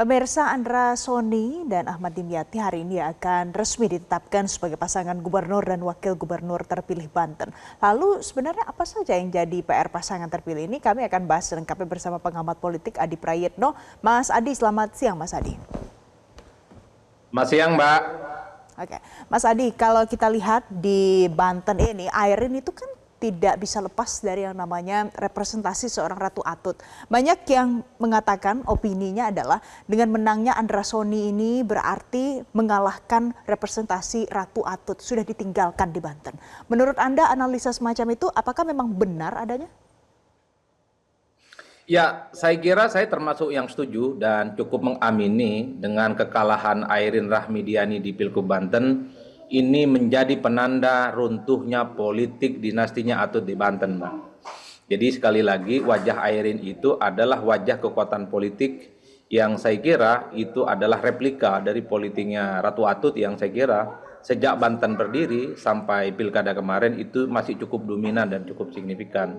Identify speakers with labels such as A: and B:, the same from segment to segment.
A: Pemirsa, Andra Soni dan Ahmad Dimyati hari ini akan resmi ditetapkan sebagai pasangan gubernur dan wakil gubernur terpilih Banten. Lalu sebenarnya apa saja yang jadi PR pasangan terpilih ini? Kami akan bahas lengkapnya bersama pengamat politik Adi Prayitno. Mas Adi, selamat siang Mas Adi.
B: Selamat siang, Mbak.
A: Oke, Mas Adi, kalau kita lihat di Banten ini, Airin itu kan tidak bisa lepas dari yang namanya representasi seorang Ratu Atut. Banyak yang mengatakan opininya adalah dengan menangnya Andra Soni ini berarti mengalahkan representasi Ratu Atut, sudah ditinggalkan di Banten. Menurut Anda analisa semacam itu apakah memang benar adanya?
B: Ya, saya kira saya termasuk yang setuju dan cukup mengamini dengan kekalahan Airin Rahmidiani di Pilgub Banten. Ini menjadi penanda runtuhnya politik dinastinya Atut di Banten, Mbak. Jadi sekali lagi wajah Airin itu adalah wajah kekuatan politik yang saya kira itu adalah replika dari politiknya Ratu Atut yang saya kira sejak Banten berdiri sampai pilkada kemarin itu masih cukup dominan dan cukup signifikan.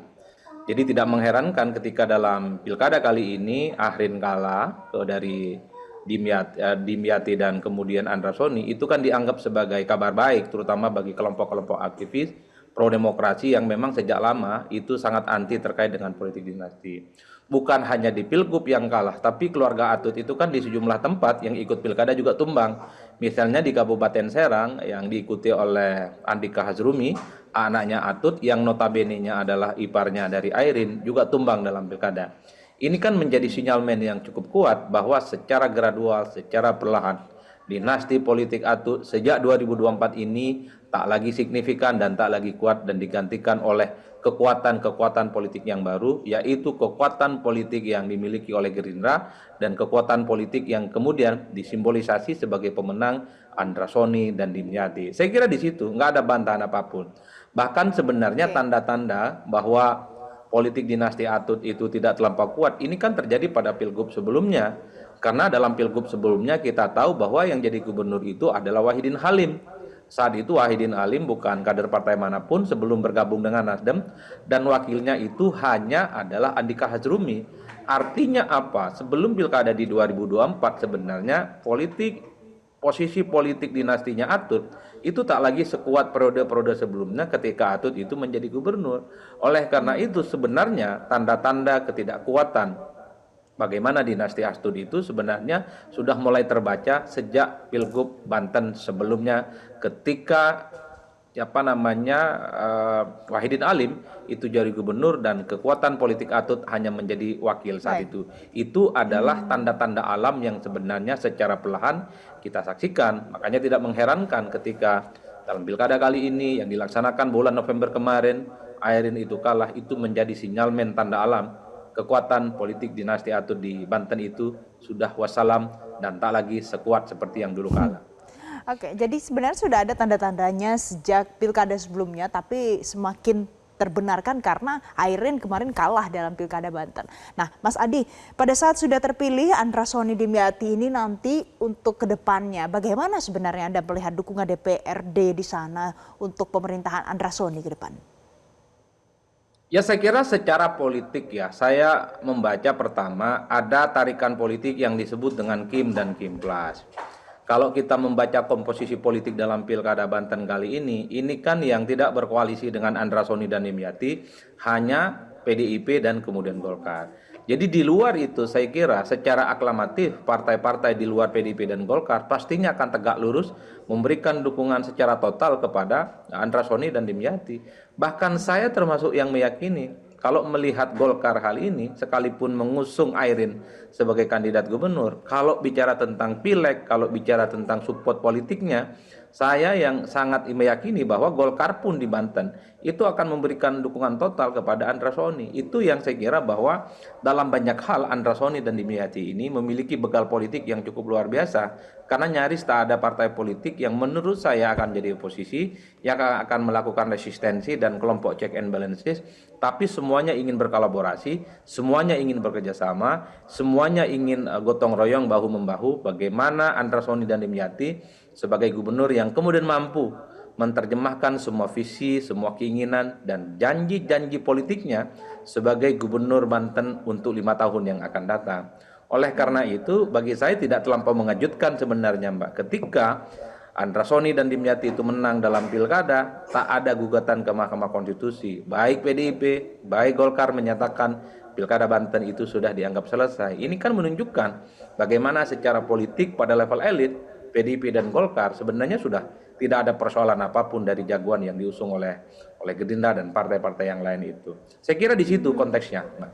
B: Jadi tidak mengherankan ketika dalam pilkada kali ini Ahrin kalah dari Dimyati dan kemudian Andra Soni itu kan dianggap sebagai kabar baik terutama bagi kelompok-kelompok aktivis pro demokrasi yang memang sejak lama itu sangat anti terkait dengan politik dinasti. Bukan hanya di Pilgub yang kalah, tapi keluarga Atut itu kan di sejumlah tempat yang ikut pilkada juga tumbang. Misalnya di Kabupaten Serang yang diikuti oleh Andika Hazrumi, anaknya Atut yang notabene-nya adalah iparnya dari Airin juga tumbang dalam pilkada. Ini kan menjadi sinyalmen yang cukup kuat bahwa secara gradual, secara perlahan, dinasti politik Atut sejak 2024 ini tak lagi signifikan dan tak lagi kuat dan digantikan oleh kekuatan-kekuatan politik yang baru, yaitu kekuatan politik yang dimiliki oleh Gerindra dan kekuatan politik yang kemudian disimbolisasi sebagai pemenang Andra Soni dan Dimyati. Saya kira di situ nggak ada bantahan apapun. Bahkan sebenarnya tanda-tanda bahwa politik dinasti Atut itu tidak terlampau kuat, ini kan terjadi pada pilgub sebelumnya. Karena dalam pilgub sebelumnya kita tahu bahwa yang jadi gubernur itu adalah Wahidin Halim. Saat itu Wahidin Halim bukan kader partai manapun sebelum bergabung dengan Nasdem dan wakilnya itu hanya adalah Andika Hazrumi. Artinya apa? Sebelum pilkada di 2024 sebenarnya posisi politik dinastinya Atut itu tak lagi sekuat periode-periode sebelumnya ketika Atut itu menjadi gubernur. Oleh karena itu sebenarnya tanda-tanda ketidakkuatan bagaimana dinasti Atut itu sebenarnya sudah mulai terbaca sejak Pilgub Banten sebelumnya ketika Wahidin Halim itu jadi gubernur dan kekuatan politik Atut hanya menjadi wakil saat itu. Itu adalah tanda-tanda alam yang sebenarnya secara perlahan kita saksikan. Makanya tidak mengherankan ketika dalam pilkada kali ini yang dilaksanakan bulan November kemarin, Airin itu kalah, itu menjadi sinyalmen tanda alam. Kekuatan politik dinasti Atut di Banten itu sudah wassalam dan tak lagi sekuat seperti yang dulu kalah.
A: Oke, jadi sebenarnya sudah ada tanda-tandanya sejak pilkada sebelumnya, tapi semakin terbenarkan karena Airin kemarin kalah dalam pilkada Banten. Nah, Mas Adi, pada saat sudah terpilih Andra Soni Dimyati ini nanti untuk kedepannya, bagaimana sebenarnya Anda melihat dukungan DPRD di sana untuk pemerintahan Andra Soni ke depan?
B: Ya saya kira secara politik ya, saya membaca pertama ada tarikan politik yang disebut dengan Kim dan Kim Plus. Kalau kita membaca komposisi politik dalam pilkada Banten kali ini kan yang tidak berkoalisi dengan Andra Soni dan Dimyati hanya PDIP dan kemudian Golkar. Jadi di luar itu saya kira secara aklamatif partai-partai di luar PDIP dan Golkar pastinya akan tegak lurus memberikan dukungan secara total kepada Andra Soni dan Dimyati. Bahkan saya termasuk yang meyakini kalau melihat Golkar hal ini, sekalipun mengusung Airin sebagai kandidat gubernur, kalau bicara tentang pileg, kalau bicara tentang support politiknya, saya yang sangat meyakini bahwa Golkar pun di Banten itu akan memberikan dukungan total kepada Andra Soni. Itu yang saya kira bahwa dalam banyak hal Andra Soni dan Dimyati ini memiliki bekal politik yang cukup luar biasa. Karena nyaris tak ada partai politik yang menurut saya akan jadi oposisi, yang akan melakukan resistensi dan kelompok check and balances, tapi semuanya ingin berkolaborasi, semuanya ingin bekerjasama, semuanya ingin gotong royong bahu-membahu bagaimana Andra Soni dan Dimyati sebagai gubernur yang kemudian mampu menerjemahkan semua visi, semua keinginan dan janji-janji politiknya sebagai gubernur Banten untuk 5 tahun yang akan datang. Oleh karena itu, bagi saya tidak terlampau mengejutkan sebenarnya, Mbak, ketika Andra Soni dan Dimyati itu menang dalam pilkada, tak ada gugatan ke Mahkamah Konstitusi. Baik PDIP, baik Golkar menyatakan pilkada Banten itu sudah dianggap selesai. Ini kan menunjukkan bagaimana secara politik pada level elit, PDIP dan Golkar sebenarnya sudah tidak ada persoalan apapun dari jagoan yang diusung oleh Gerindra dan partai-partai yang lain itu. Saya kira di situ konteksnya, Mbak.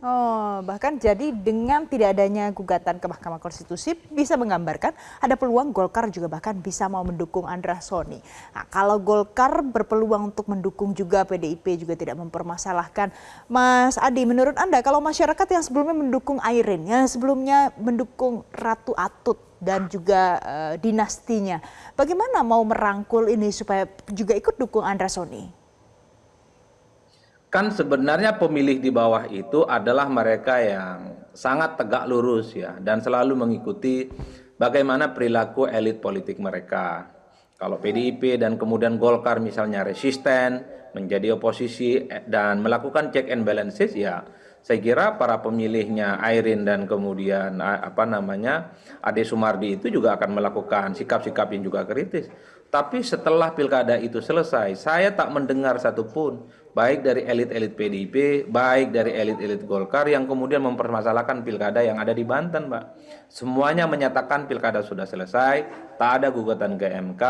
A: Oh, bahkan jadi dengan tidak adanya gugatan ke Mahkamah Konstitusi bisa menggambarkan ada peluang Golkar juga bahkan bisa mau mendukung Andra Soni. Nah, kalau Golkar berpeluang untuk mendukung juga PDIP juga tidak mempermasalahkan. Mas Adi, menurut Anda kalau masyarakat yang sebelumnya mendukung Airin, yang sebelumnya mendukung Ratu Atut dan juga dinastinya, bagaimana mau merangkul ini supaya juga ikut dukung Andra Soni?
B: Kan sebenarnya pemilih di bawah itu adalah mereka yang sangat tegak lurus ya dan selalu mengikuti bagaimana perilaku elit politik mereka. Kalau PDIP dan kemudian Golkar misalnya resisten menjadi oposisi dan melakukan check and balances, ya saya kira para pemilihnya Airin dan kemudian Ade Sumardi itu juga akan melakukan sikap-sikap yang juga kritis. Tapi setelah pilkada itu selesai, saya tak mendengar satupun baik dari elit-elit PDIP, baik dari elit-elit Golkar yang kemudian mempermasalahkan pilkada yang ada di Banten, Pak. Semuanya menyatakan pilkada sudah selesai, tak ada gugatan ke MK,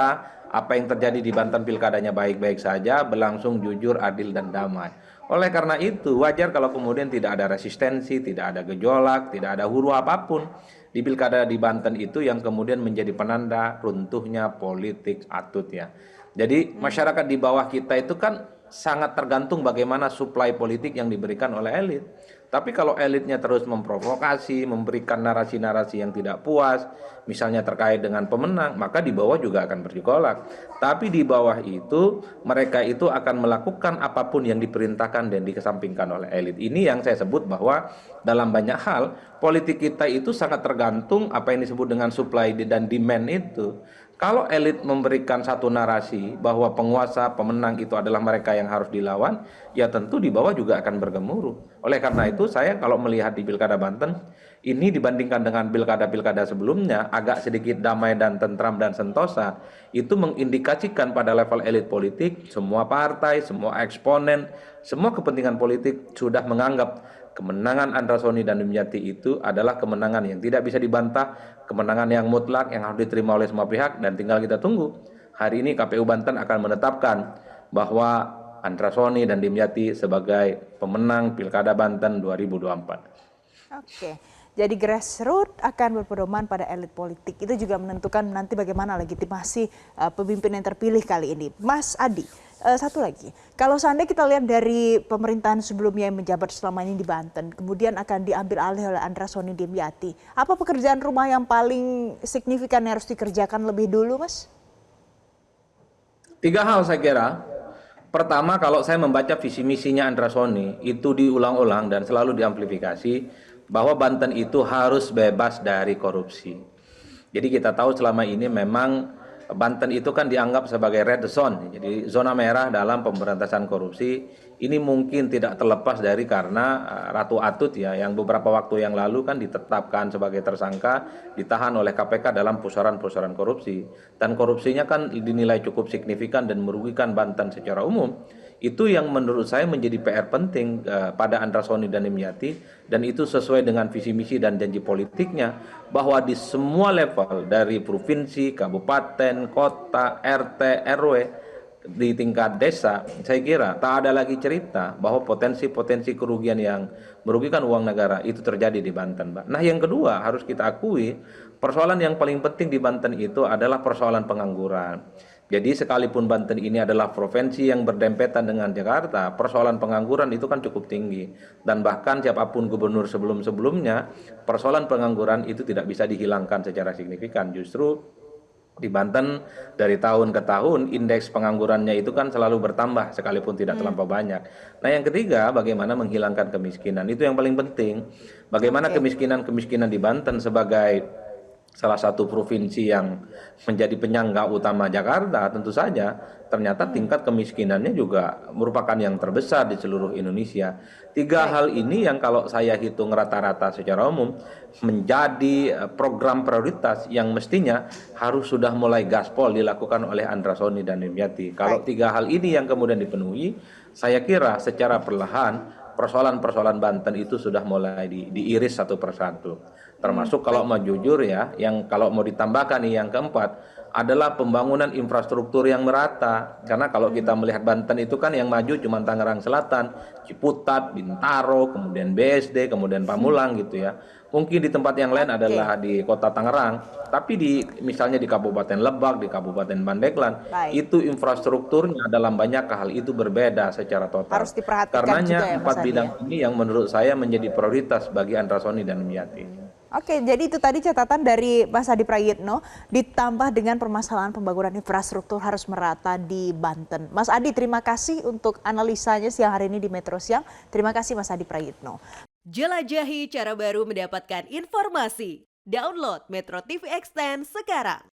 B: apa yang terjadi di Banten pilkadanya baik-baik saja, berlangsung jujur, adil, dan damai. Oleh karena itu, wajar kalau kemudian tidak ada resistensi, tidak ada gejolak, tidak ada huru apapun di pilkada di Banten itu yang kemudian menjadi penanda runtuhnya politik Atut ya. Jadi masyarakat di bawah kita itu kan sangat tergantung bagaimana suplai politik yang diberikan oleh elit. Tapi kalau elitnya terus memprovokasi, memberikan narasi-narasi yang tidak puas, misalnya terkait dengan pemenang, maka di bawah juga akan bergejolak. Tapi di bawah itu, mereka itu akan melakukan apapun yang diperintahkan dan dikesampingkan oleh elit. Ini yang saya sebut bahwa dalam banyak hal, politik kita itu sangat tergantung apa yang disebut dengan supply dan demand itu. Kalau elit memberikan satu narasi bahwa penguasa, pemenang itu adalah mereka yang harus dilawan, ya tentu di bawah juga akan bergemuruh. Oleh karena itu saya kalau melihat di Pilkada Banten, ini dibandingkan dengan pilkada-pilkada sebelumnya, agak sedikit damai dan tentram dan sentosa, itu mengindikasikan pada level elit politik, semua partai, semua eksponen, semua kepentingan politik sudah menganggap kemenangan Andra Soni dan Dimyati itu adalah kemenangan yang tidak bisa dibantah, kemenangan yang mutlak yang harus diterima oleh semua pihak, dan tinggal kita tunggu. Hari ini KPU Banten akan menetapkan bahwa Andra Soni dan Dimyati sebagai pemenang Pilkada Banten 2024.
A: Oke, jadi grassroots akan berpedoman pada elit politik. Itu juga menentukan nanti bagaimana legitimasi pemimpin yang terpilih kali ini. Mas Adi, satu lagi, kalau seandainya kita lihat dari pemerintahan sebelumnya yang menjabat selama ini di Banten, kemudian akan diambil alih oleh Andra Soni Dimyati, apa pekerjaan rumah yang paling signifikan yang harus dikerjakan lebih dulu, Mas?
B: 3 hal saya kira. Pertama, kalau saya membaca visi misinya Andra Soni, itu diulang-ulang dan selalu diamplifikasi bahwa Banten itu harus bebas dari korupsi. Jadi kita tahu selama ini memang Banten itu kan dianggap sebagai red zone, jadi zona merah dalam pemberantasan korupsi. Ini mungkin tidak terlepas dari karena Ratu Atut ya, yang beberapa waktu yang lalu kan ditetapkan sebagai tersangka, ditahan oleh KPK dalam pusaran-pusaran korupsi. Dan korupsinya kan dinilai cukup signifikan dan merugikan Banten secara umum. Itu yang menurut saya menjadi PR penting pada Andra Soni dan Dimyati, dan itu sesuai dengan visi misi dan janji politiknya bahwa di semua level dari provinsi, kabupaten, kota, RT, RW, di tingkat desa, saya kira tak ada lagi cerita bahwa potensi-potensi kerugian yang merugikan uang negara itu terjadi di Banten, Mbak. Nah, yang kedua harus kita akui, persoalan yang paling penting di Banten itu adalah persoalan pengangguran. Jadi sekalipun Banten ini adalah provinsi yang berdempetan dengan Jakarta, persoalan pengangguran itu kan cukup tinggi. Dan bahkan siapapun gubernur sebelum-sebelumnya, persoalan pengangguran itu tidak bisa dihilangkan secara signifikan. Justru di Banten dari tahun ke tahun indeks penganggurannya itu kan selalu bertambah sekalipun tidak terlampau banyak. Nah, yang ketiga, bagaimana menghilangkan kemiskinan. Itu yang paling penting. Bagaimana kemiskinan-kemiskinan di Banten sebagai salah satu provinsi yang menjadi penyangga utama Jakarta, tentu saja ternyata tingkat kemiskinannya juga merupakan yang terbesar di seluruh Indonesia. Tiga
A: Baik.
B: hal ini yang kalau saya hitung rata-rata secara umum menjadi program prioritas yang mestinya harus sudah mulai gaspol dilakukan oleh Andra Soni dan Dimyati. Kalau
A: Baik.
B: tiga hal ini yang kemudian dipenuhi, saya kira secara perlahan persoalan-persoalan Banten itu sudah mulai diiris satu persatu. Termasuk kalau
A: Baik.
B: mau jujur ya, yang kalau mau ditambahkan nih yang keempat adalah pembangunan infrastruktur yang merata. Karena kalau kita melihat Banten itu kan yang maju cuma Tangerang Selatan, Ciputat, Bintaro, kemudian BSD, kemudian Pamulang gitu ya. Mungkin di tempat yang lain
A: Oke.
B: adalah di Kota Tangerang, tapi misalnya di Kabupaten Lebak, di Kabupaten Pandeglang,
A: Baik.
B: itu infrastrukturnya dalam banyak hal itu berbeda secara total.
A: Harus diperhatikan juga
B: Karenanya
A: ya Mas
B: empat
A: Adi
B: bidang
A: ya.
B: ini yang menurut saya menjadi prioritas bagi Andra Soni dan Dimyati.
A: Oke, jadi itu tadi catatan dari Mas Adi Prayitno, ditambah dengan permasalahan pembangunan infrastruktur harus merata di Banten. Mas Adi, terima kasih untuk analisanya siang hari ini di Metro Siang. Terima kasih Mas Adi Prayitno.
C: Jelajahi cara baru mendapatkan informasi. Download Metro TV Extend sekarang.